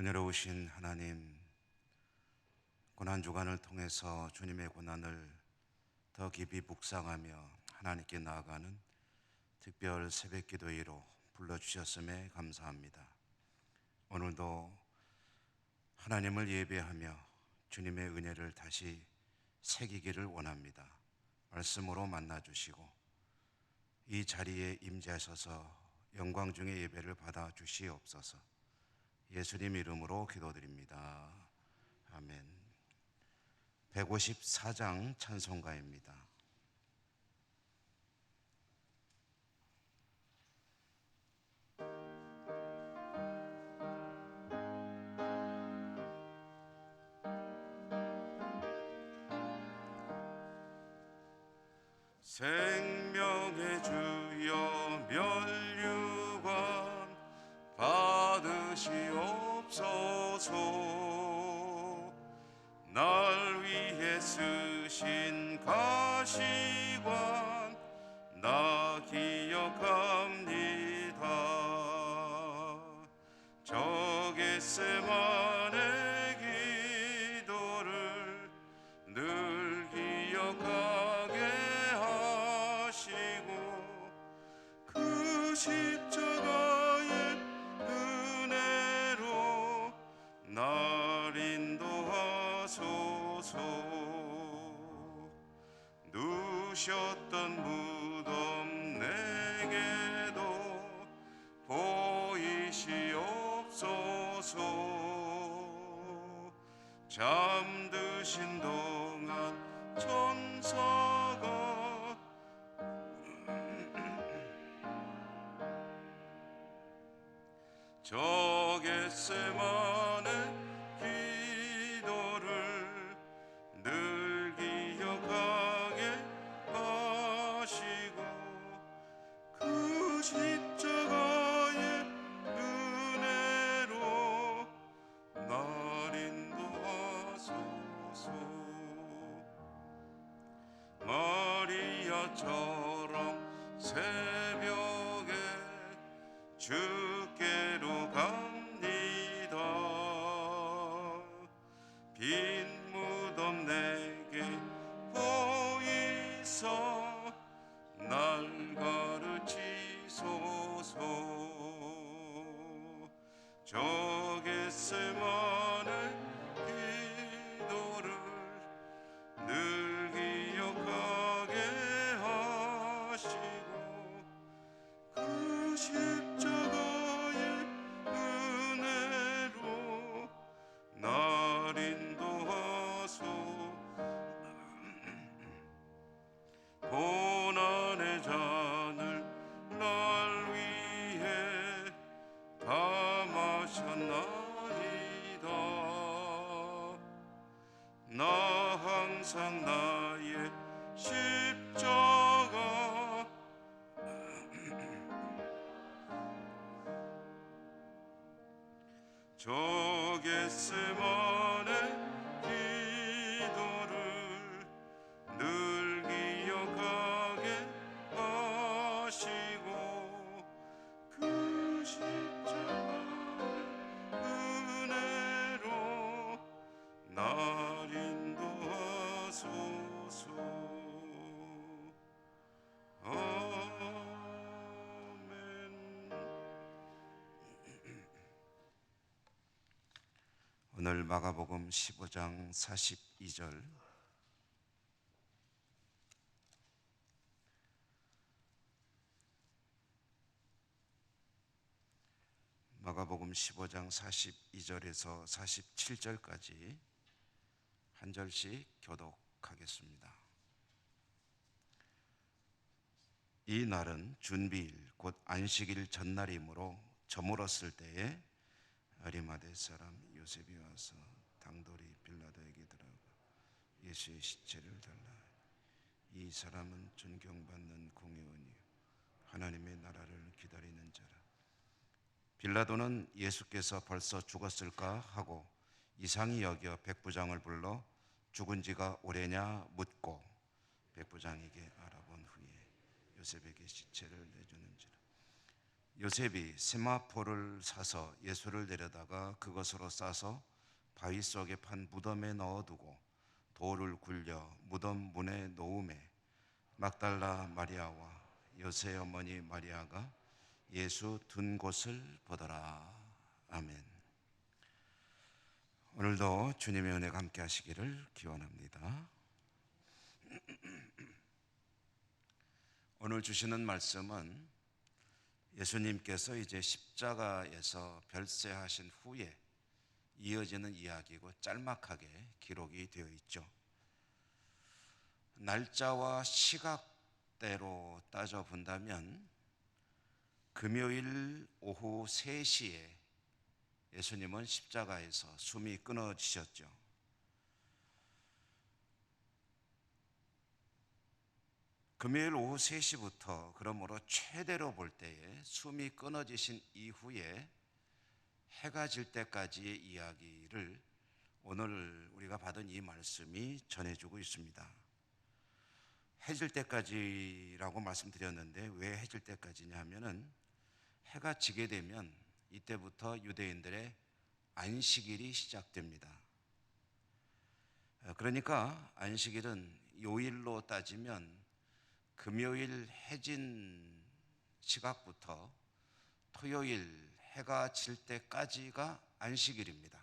은혜로우신 하나님, 고난주간을 통해서 주님의 고난을 더 깊이 묵상하며 하나님께 나아가는 특별 새벽기도회로 불러주셨음에 감사합니다. 오늘도 하나님을 예배하며 주님의 은혜를 다시 새기기를 원합니다. 말씀으로 만나주시고 이 자리에 임재하셔서 영광 중의 예배를 받아 주시옵소서. 예수님 이름으로 기도드립니다. 아멘. 154장 찬송가입니다. 생명의 주여 면류관 받으시옵소서. 날 위해 쓰신 가시관 나 기억합니다. 저 겟세마네 기도를 늘 기억하게 하시고 그 십자가의 은혜로 날 인도하소서. 누셨던 무덤 내게도 보이시옵소서. 잠드신 동안 천사가 저 겟세마네 기도를 늘 기억하게 하시고 그 십자가의 은혜로 날 인도하소서. 마리아처럼 새벽에 주께로 갑니다. 빈 무덤 내게 보이사 날 가르치소서. 저 겟세마네 기도를 늘 기억하게 하시고 그 십자가의 은혜로 날 인도하소. 고난의 잔을 날 위해 다 마셨나이다. 나 항상 나의 십자가 저 겟세마네 기도를 늘 기억하게 하시고 그 십자가의 은혜로 날 인도하소서. 아멘. 오늘 마가복음 15장 42절 마가복음 15장 42절에서 47절까지 한 절씩 교독하겠습니다. 이 날은 준비일 곧 안식일 전날이므로 저물었을 때에 아리마대 사람 요셉이 와서 당돌이 빌라도에게 들어가 예수의 시체를 달라. 이 사람은 존경받는 공의원이요 하나님의 나라를 기다리는 자라. 빌라도는 예수께서 벌써 죽었을까 하고 이상히 여겨 백부장을 불러 죽은 지가 오래냐 묻고 백부장에게 알아본 후에 요셉에게 시체를 내주는지라. 요셉이 세마포를 사서 예수를 데려다가 그것으로 싸서 바위 속에 판 무덤에 넣어두고 돌을 굴려 무덤 문에 놓음에 막달라 마리아와 요새 어머니 마리아가 예수 둔 곳을 보더라. 아멘. 오늘도 주님의 은혜가 함께 하시기를 기원합니다. 오늘 주시는 말씀은 예수님께서 이제 십자가에서 별세하신 후에 이어지는 이야기고 짤막하게 기록이 되어 있죠. 날짜와 시각대로 따져본다면 금요일 오후 3시에 예수님은 십자가에서 숨이 끊어지셨죠. 금요일 오후 3시부터 그러므로 최대로 볼 때에 숨이 끊어지신 이후에 해가 질 때까지의 이야기를 오늘 우리가 받은 이 말씀이 전해주고 있습니다. 해질 때까지라고 말씀드렸는데 왜 해질 때까지냐 하면은 해가 지게 되면 이때부터 유대인들의 안식일이 시작됩니다. 그러니까 안식일은 요일로 따지면 금요일 해진 시각부터 토요일 해가 질 때까지가 안식일입니다.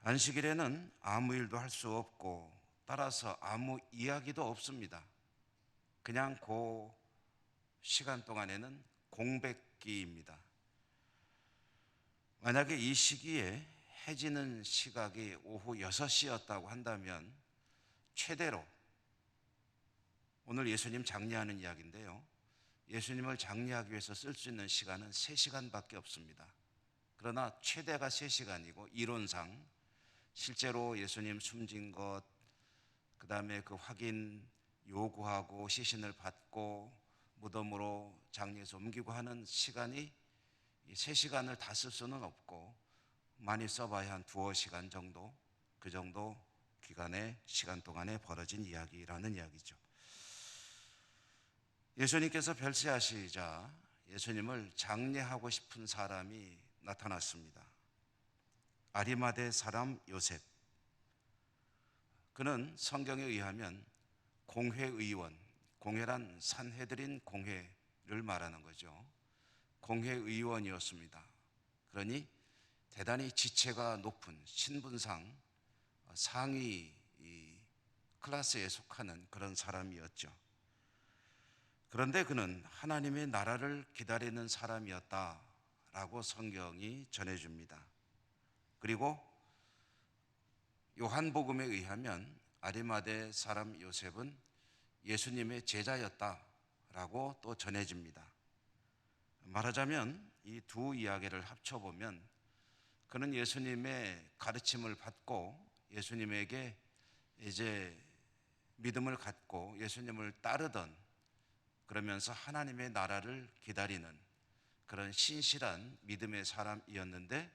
안식일에는 아무 일도 할 수 없고 따라서 아무 이야기도 없습니다. 그냥 그 시간 동안에는 공백기입니다. 만약에 이 시기에 해지는 시각이 오후 6시였다고 한다면 최대로 오늘 예수님 장례하는 이야기인데요. 예수님을 장례하기 위해서 쓸 수 있는 시간은 3시간밖에 없습니다. 그러나 최대가 3시간이고 이론상 실제로 예수님 숨진 것, 그 다음에 그 확인 요구하고 시신을 받고 무덤으로 장례에서 옮기고 하는 시간이 3시간을 다 쓸 수는 없고 많이 써봐야 한 2-5시간 정도, 그 정도 기간의 시간 동안에 벌어진 이야기라는 이야기죠. 예수님께서 별세하시자 예수님을 장례하고 싶은 사람이 나타났습니다. 아리마대 사람 요셉. 그는 성경에 의하면 공회의원, 공회란 산헤드린 공회를 말하는 거죠. 공회의원이었습니다. 그러니 대단히 지체가 높은 신분상 상위 클래스에 속하는 그런 사람이었죠. 그런데 그는 하나님의 나라를 기다리는 사람이었다라고 성경이 전해줍니다. 그리고 요한복음에 의하면 아리마대 사람 요셉은 예수님의 제자였다라고 또 전해집니다. 말하자면 이 두 이야기를 합쳐보면 그는 예수님의 가르침을 받고 예수님에게 이제 믿음을 갖고 예수님을 따르던, 그러면서 하나님의 나라를 기다리는 그런 신실한 믿음의 사람이었는데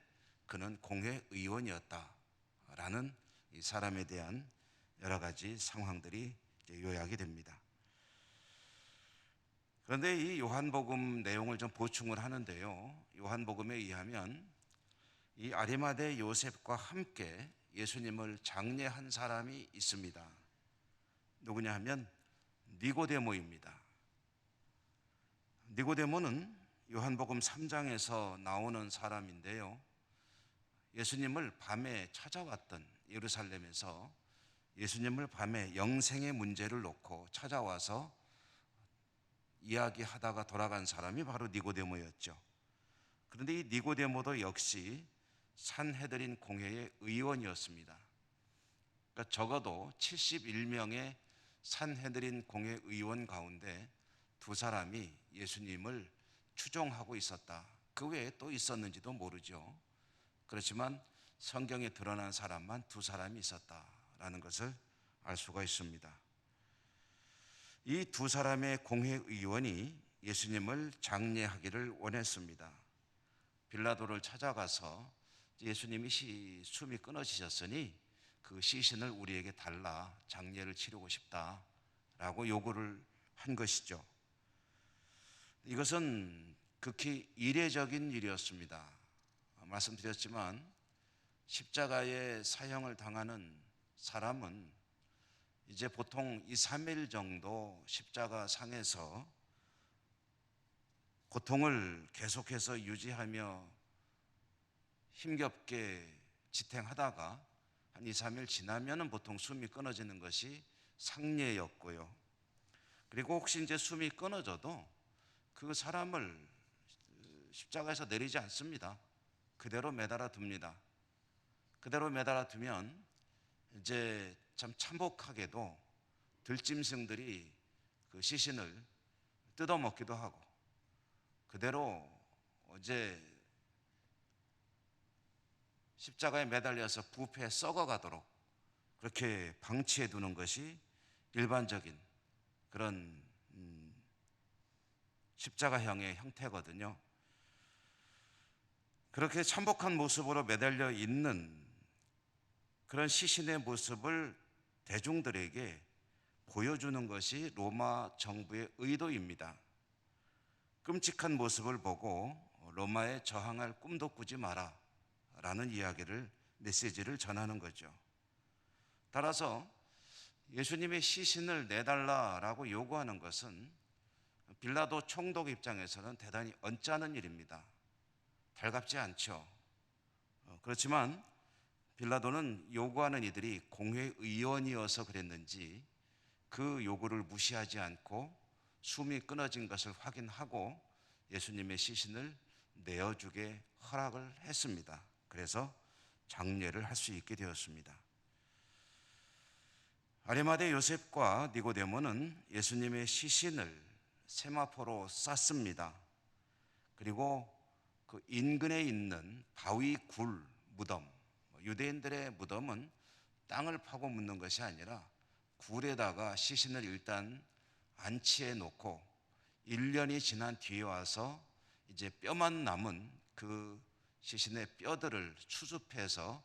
그는 공회의원이었다라는 이 사람에 대한 여러 가지 상황들이 요약이 됩니다. 그런데 이 요한복음 내용을 좀 보충을 하는데요. 요한복음에 의하면 이 아리마대 요셉과 함께 예수님을 장례한 사람이 있습니다. 누구냐 하면 니고데모입니다. 니고데모는 요한복음 3장에서 나오는 사람인데요. 예수님을 밤에 찾아왔던, 예루살렘에서 예수님을 밤에 영생의 문제를 놓고 찾아와서 이야기하다가 돌아간 사람이 바로 니고데모였죠. 그런데 이 니고데모도 역시 산헤드린 공회의 의원이었습니다. 그러니까 적어도 71명의 산헤드린 공회 의원 가운데 두 사람이 예수님을 추종하고 있었다. 그 외에 또 있었는지도 모르죠. 그렇지만 성경에 드러난 사람만 두 사람이 있었다라는 것을 알 수가 있습니다. 이 두 사람의 공회의원이 예수님을 장례하기를 원했습니다. 빌라도를 찾아가서 예수님이 숨이 끊어지셨으니 그 시신을 우리에게 달라, 장례를 치르고 싶다라고 요구를 한 것이죠. 이것은 극히 이례적인 일이었습니다. 말씀드렸지만 십자가의 사형을 당하는 사람은 이제 보통 2, 3일 정도 십자가 상에서 고통을 계속해서 유지하며 힘겹게 지탱하다가 한 2, 3일 지나면은 보통 숨이 끊어지는 것이 상례였고요. 그리고 혹시 이제 숨이 끊어져도 그 사람을 십자가에서 내리지 않습니다. 그대로 매달아 둡니다. 그대로 매달아 두면 이제 참 참혹하게도 들짐승들이 그 시신을 뜯어먹기도 하고 그대로 이제 십자가에 매달려서 부패 썩어가도록 그렇게 방치해 두는 것이 일반적인 그런 십자가형의 형태거든요. 그렇게 참혹한 모습으로 매달려 있는 그런 시신의 모습을 대중들에게 보여주는 것이 로마 정부의 의도입니다. 끔찍한 모습을 보고 로마에 저항할 꿈도 꾸지 마라 라는 이야기를, 메시지를 전하는 거죠. 따라서 예수님의 시신을 내달라라고 요구하는 것은 빌라도 총독 입장에서는 대단히 언짢은 일입니다. 달갑지 않죠. 그렇지만 빌라도는 요구하는 이들이 공회의원이어서 그랬는지 그 요구를 무시하지 않고 숨이 끊어진 것을 확인하고 예수님의 시신을 내어주게 허락을 했습니다. 그래서 장례를 할 수 있게 되었습니다. 아리마대 요셉과 니고데모는 예수님의 시신을 세마포로 쌌습니다. 그리고 그 인근에 있는 바위 굴 무덤, 유대인들의 무덤은 땅을 파고 묻는 것이 아니라 굴에다가 시신을 일단 안치해 놓고 1년이 지난 뒤에 와서 이제 뼈만 남은 그 시신의 뼈들을 수습해서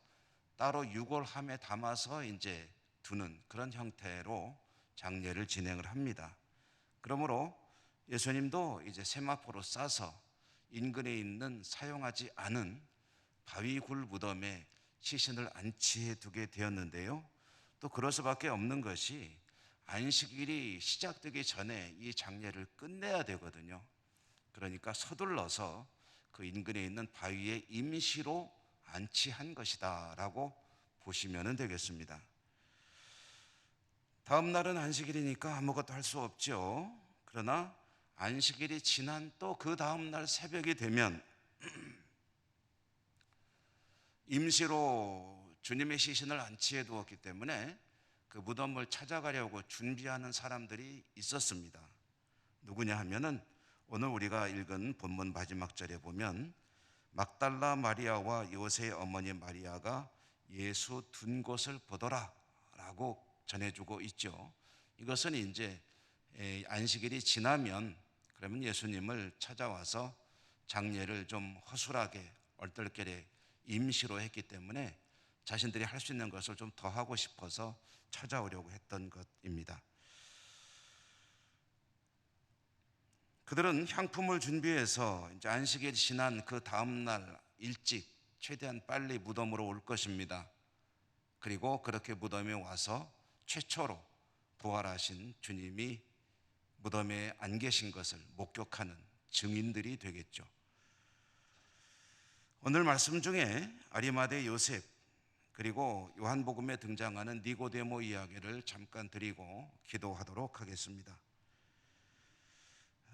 따로 유골함에 담아서 이제 두는 그런 형태로 장례를 진행을 합니다. 그러므로 예수님도 이제 세마포로 싸서 인근에 있는 사용하지 않은 바위굴 무덤에 시신을 안치해 두게 되었는데요. 또 그럴 수밖에 없는 것이 안식일이 시작되기 전에 이 장례를 끝내야 되거든요. 그러니까 서둘러서 그 인근에 있는 바위에 임시로 안치한 것이다라고 보시면 되겠습니다. 다음 날은 안식일이니까 아무것도 할 수 없죠. 그러나 안식일이 지난 또 그 다음 날 새벽이 되면 임시로 주님의 시신을 안치해 두었기 때문에 그 무덤을 찾아가려고 준비하는 사람들이 있었습니다. 누구냐 하면은 오늘 우리가 읽은 본문 마지막 절에 보면 막달라 마리아와 요새의 어머니 마리아가 예수 둔 곳을 보더라 라고 전해주고 있죠. 이것은 이제 안식일이 지나면 그러면 예수님을 찾아와서 장례를 좀 허술하게 얼떨결에 임시로 했기 때문에 자신들이 할 수 있는 것을 좀 더 하고 싶어서 찾아오려고 했던 것입니다. 그들은 향품을 준비해서 이제 안식일이 지난 그 다음 날 일찍 최대한 빨리 무덤으로 올 것입니다. 그리고 그렇게 무덤에 와서 최초로 부활하신 주님이 무덤에 안 계신 것을 목격하는 증인들이 되겠죠. 오늘 말씀 중에 아리마대 요셉 그리고 요한복음에 등장하는 니고데모 이야기를 잠깐 드리고 기도하도록 하겠습니다.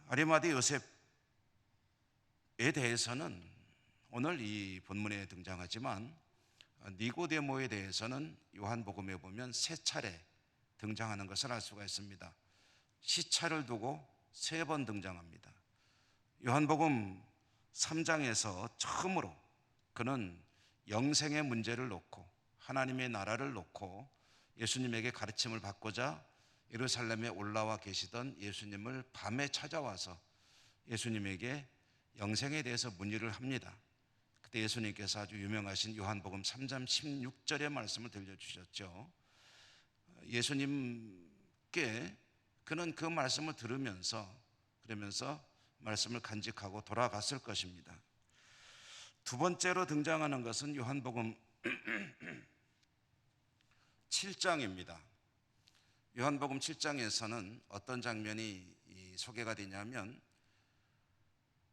아리마대 요셉에 대해서는 오늘 이 본문에 등장하지만 니고데모에 대해서는 요한복음에 보면 세 차례 등장하는 것을 알 수가 있습니다. 시차를 두고 3번 등장합니다. 요한복음 3장에서 처음으로 그는 영생의 문제를 놓고 하나님의 나라를 놓고 예수님에게 가르침을 받고자 예루살렘에 올라와 계시던 예수님을 밤에 찾아와서 예수님에게 영생에 대해서 문의를 합니다. 그때 예수님께서 아주 유명하신 요한복음 3장 16절의 말씀을 들려주셨죠. 예수님께 그는 그 말씀을 들으면서 그러면서 말씀을 간직하고 돌아갔을 것입니다. 두 번째로 등장하는 것은 요한복음 7장입니다. 요한복음 7장에서는 어떤 장면이 소개가 되냐면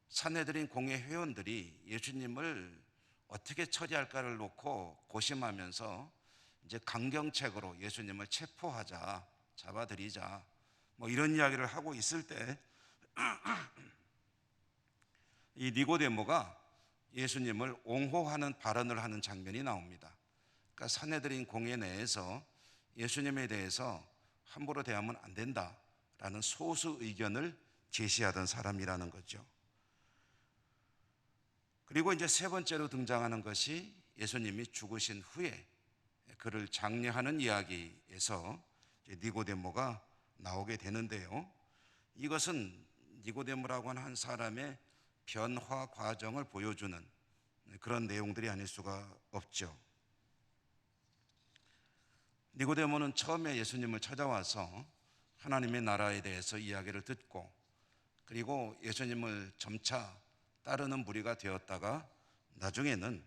산헤드린 공회 회원들이 예수님을 어떻게 처리할까를 놓고 고심하면서 이제 강경책으로 예수님을 체포하자, 잡아들이자, 뭐 이런 이야기를 하고 있을 때 이 니고데모가 예수님을 옹호하는 발언을 하는 장면이 나옵니다. 그러니까 산헤드린 공회 내에서 예수님에 대해서 함부로 대하면 안 된다라는 소수 의견을 제시하던 사람이라는 거죠. 그리고 이제 세 번째로 등장하는 것이 예수님이 죽으신 후에 그를 장례하는 이야기에서 니고데모가 나오게 되는데요. 이것은 니고데모라고 하는 한 사람의 변화 과정을 보여주는 그런 내용들이 아닐 수가 없죠. 니고데모는 처음에 예수님을 찾아와서 하나님의 나라에 대해서 이야기를 듣고 그리고 예수님을 점차 따르는 무리가 되었다가 나중에는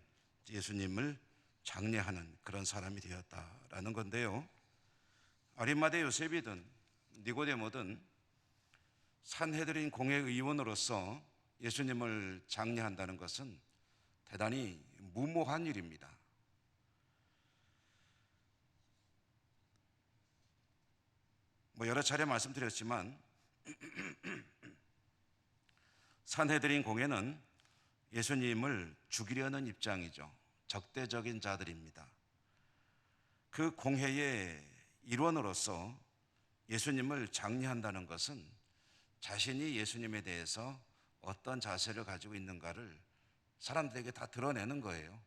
예수님을 장례하는 그런 사람이 되었다라는 건데요. 아리마대 요셉이든 니고데모든 산헤드린 공회 의원으로서 예수님을 장례한다는 것은 대단히 무모한 일입니다. 여러 차례 말씀드렸지만 산헤드린 공회는 예수님을 죽이려는 입장이죠. 적대적인 자들입니다. 그 공회의 일원으로서 예수님을 장례한다는 것은 자신이 예수님에 대해서 어떤 자세를 가지고 있는가를 사람들에게 다 드러내는 거예요.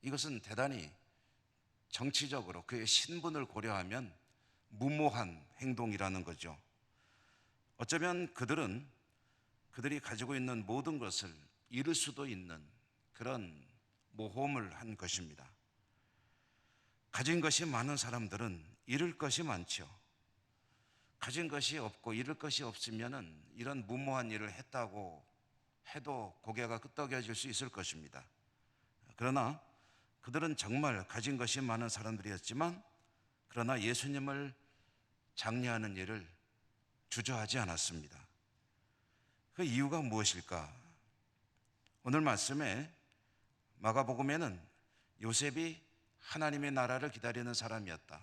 이것은 대단히 정치적으로 그의 신분을 고려하면 무모한 행동이라는 거죠. 어쩌면 그들이 가지고 있는 모든 것을 잃을 수도 있는 그런 모험을 한 것입니다. 가진 것이 많은 사람들은 잃을 것이 많죠. 가진 것이 없고 잃을 것이 없으면 이런 무모한 일을 했다고 해도 고개가 끄덕여질 수 있을 것입니다. 그러나 그들은 정말 가진 것이 많은 사람들이었지만 그러나 예수님을 장례하는 일을 주저하지 않았습니다. 그 이유가 무엇일까? 오늘 말씀에 마가복음에는 요셉이 하나님의 나라를 기다리는 사람이었다.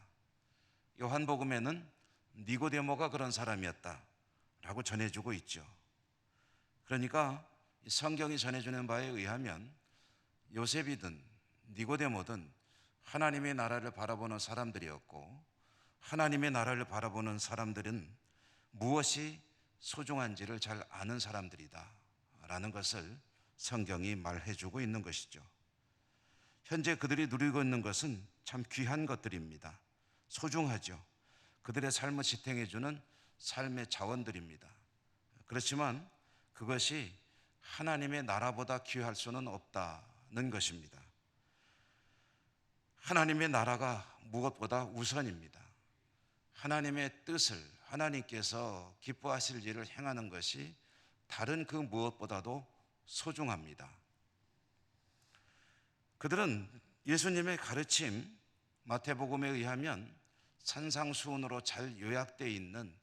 요한복음에는 니고데모가 그런 사람이었다라고 전해주고 있죠. 그러니까 성경이 전해주는 바에 의하면 요셉이든 니고데모든 하나님의 나라를 바라보는 사람들이었고 하나님의 나라를 바라보는 사람들은 무엇이 소중한지를 잘 아는 사람들이다 라는 것을 성경이 말해주고 있는 것이죠. 현재 그들이 누리고 있는 것은 참 귀한 것들입니다. 소중하죠. 그들의 삶을 지탱해주는 삶의 자원들입니다. 그렇지만 그것이 하나님의 나라보다 귀할 수는 없다는 것입니다. 하나님의 나라가 무엇보다 우선입니다. 하나님의 뜻을 하나님께서 기뻐하실 일을 행하는 것이 다른 그 무엇보다도 소중합니다. 그들은 예수님의 가르침, 마태복음에 의하면 산상수훈으로 잘 요약되어 있는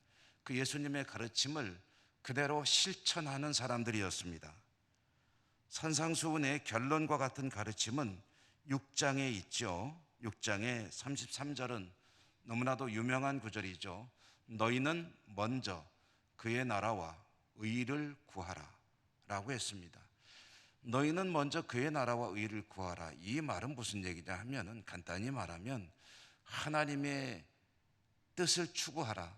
그 예수님의 가르침을 그대로 실천하는 사람들이었습니다. 산상수훈의 결론과 같은 가르침은 6장에 있죠. 6장의 33절은 너무나도 유명한 구절이죠. 너희는 먼저 그의 나라와 의를 구하라 라고 했습니다. 너희는 먼저 그의 나라와 의를 구하라. 이 말은 무슨 얘기냐 하면은 간단히 말하면 하나님의 뜻을 추구하라.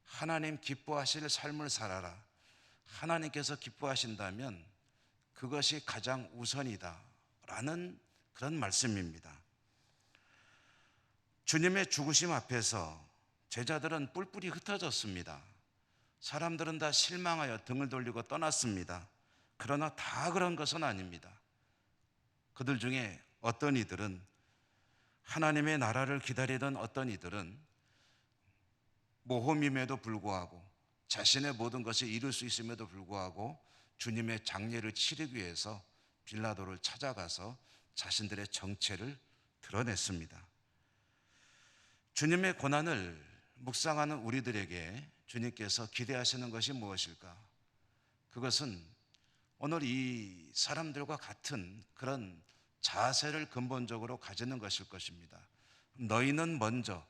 하나님 기뻐하실 삶을 살아라. 하나님께서 기뻐하신다면 그것이 가장 우선이다 라는 그런 말씀입니다. 주님의 죽으심 앞에서 제자들은 뿔뿔이 흩어졌습니다. 사람들은 다 실망하여 등을 돌리고 떠났습니다. 그러나 다 그런 것은 아닙니다. 그들 중에 어떤 이들은 하나님의 나라를 기다리던 어떤 이들은 모험임에도 불구하고 자신의 모든 것을 이룰 수 있음에도 불구하고 주님의 장례를 치르기 위해서 빌라도를 찾아가서 자신들의 정체를 드러냈습니다. 주님의 고난을 묵상하는 우리들에게 주님께서 기대하시는 것이 무엇일까? 그것은 오늘 이 사람들과 같은 그런 자세를 근본적으로 가지는 것일 것입니다. 너희는 먼저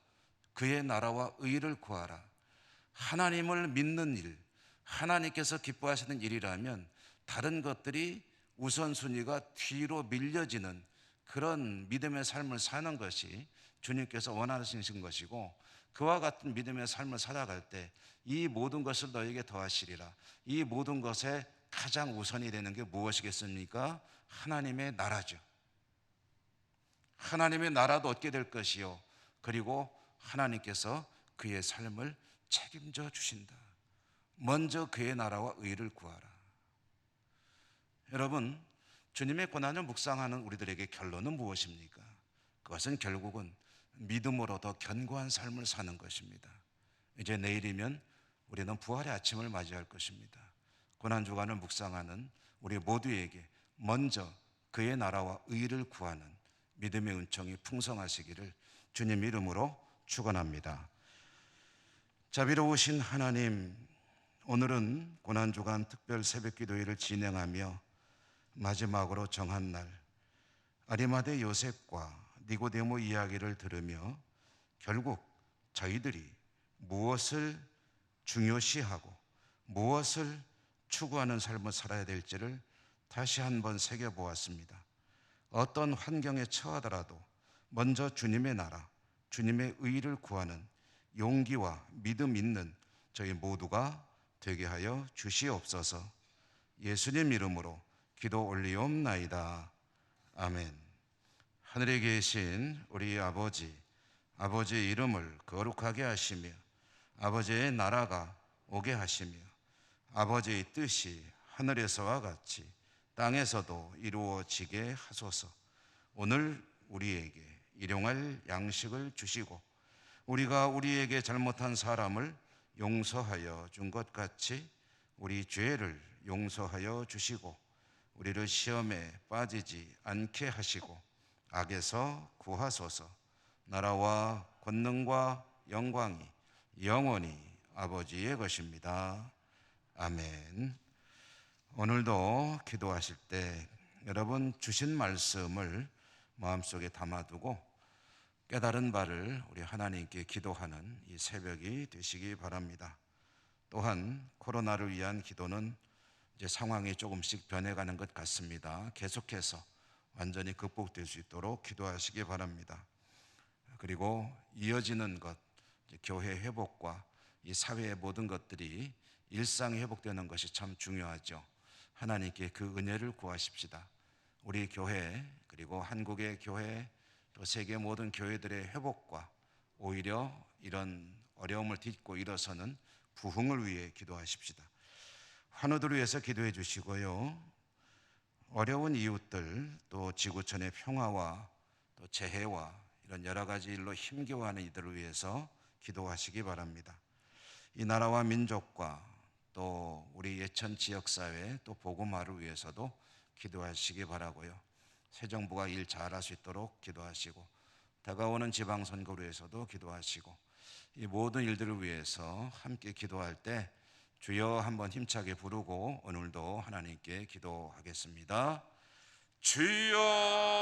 그의 나라와 의를 구하라. 하나님을 믿는 일, 하나님께서 기뻐하시는 일이라면 다른 것들이 우선순위가 뒤로 밀려지는 그런 믿음의 삶을 사는 것이 주님께서 원하시는 것이고, 그와 같은 믿음의 삶을 살아갈 때 이 모든 것을 너에게 더하시리라. 이 모든 것에 가장 우선이 되는 게 무엇이겠습니까? 하나님의 나라죠. 하나님의 나라도 얻게 될 것이요, 그리고 하나님께서 그의 삶을 책임져 주신다. 먼저 그의 나라와 의를 구하라. 여러분, 주님의 고난을 묵상하는 우리들에게 결론은 무엇입니까? 그것은 결국은 믿음으로 더 견고한 삶을 사는 것입니다. 이제 내일이면 우리는 부활의 아침을 맞이할 것입니다. 고난주간을 묵상하는 우리 모두에게 먼저 그의 나라와 의를 구하는 믿음의 은총이 풍성하시기를 주님 이름으로 축원합니다. 자비로우신 하나님, 오늘은 고난주간 특별 새벽기도회를 진행하며 마지막으로 정한 날 아리마대 요셉과 니고데모 이야기를 들으며 결국 저희들이 무엇을 중요시하고 무엇을 추구하는 삶을 살아야 될지를 다시 한번 새겨보았습니다. 어떤 환경에 처하더라도 먼저 주님의 나라, 주님의 의를 구하는 용기와 믿음 있는 저희 모두가 되게 하여 주시옵소서. 예수님 이름으로 기도 올리옵나이다. 아멘. 하늘에 계신 우리 아버지, 아버지의 이름을 거룩하게 하시며 아버지의 나라가 오게 하시며 아버지의 뜻이 하늘에서와 같이 땅에서도 이루어지게 하소서. 오늘 우리에게 일용할 양식을 주시고 우리가 우리에게 잘못한 사람을 용서하여 준 것 같이 우리 죄를 용서하여 주시고 우리를 시험에 빠지지 않게 하시고 악에서 구하소서. 나라와 권능과 영광이 영원히 아버지의 것입니다. 아멘. 오늘도 기도하실 때 여러분 주신 말씀을 마음속에 담아두고 깨달은 바를 우리 하나님께 기도하는 이 새벽이 되시기 바랍니다. 또한 코로나를 위한 기도는 이제 상황이 조금씩 변해가는 것 같습니다. 계속해서 완전히 극복될 수 있도록 기도하시기 바랍니다. 그리고 이어지는 것, 교회 회복과 이 사회의 모든 것들이 일상이 회복되는 것이 참 중요하죠. 하나님께 그 은혜를 구하십시다. 우리 교회, 그리고 한국의 교회, 또 세계 모든 교회들의 회복과 오히려 이런 어려움을 딛고 일어서는 부흥을 위해 기도하십시다. 환우들을 위해서 기도해 주시고요, 어려운 이웃들, 또 지구촌의 평화와 또 재해와 이런 여러 가지 일로 힘겨워하는 이들을 위해서 기도하시기 바랍니다. 이 나라와 민족과 또 우리 예천 지역사회 또 복음화를 위해서도 기도하시기 바라고요. 새 정부가 일 잘할 수 있도록 기도하시고 다가오는 지방선거를 위해서도 기도하시고 이 모든 일들을 위해서 함께 기도할 때 주여 한번 힘차게 부르고 오늘도 하나님께 기도하겠습니다. 주여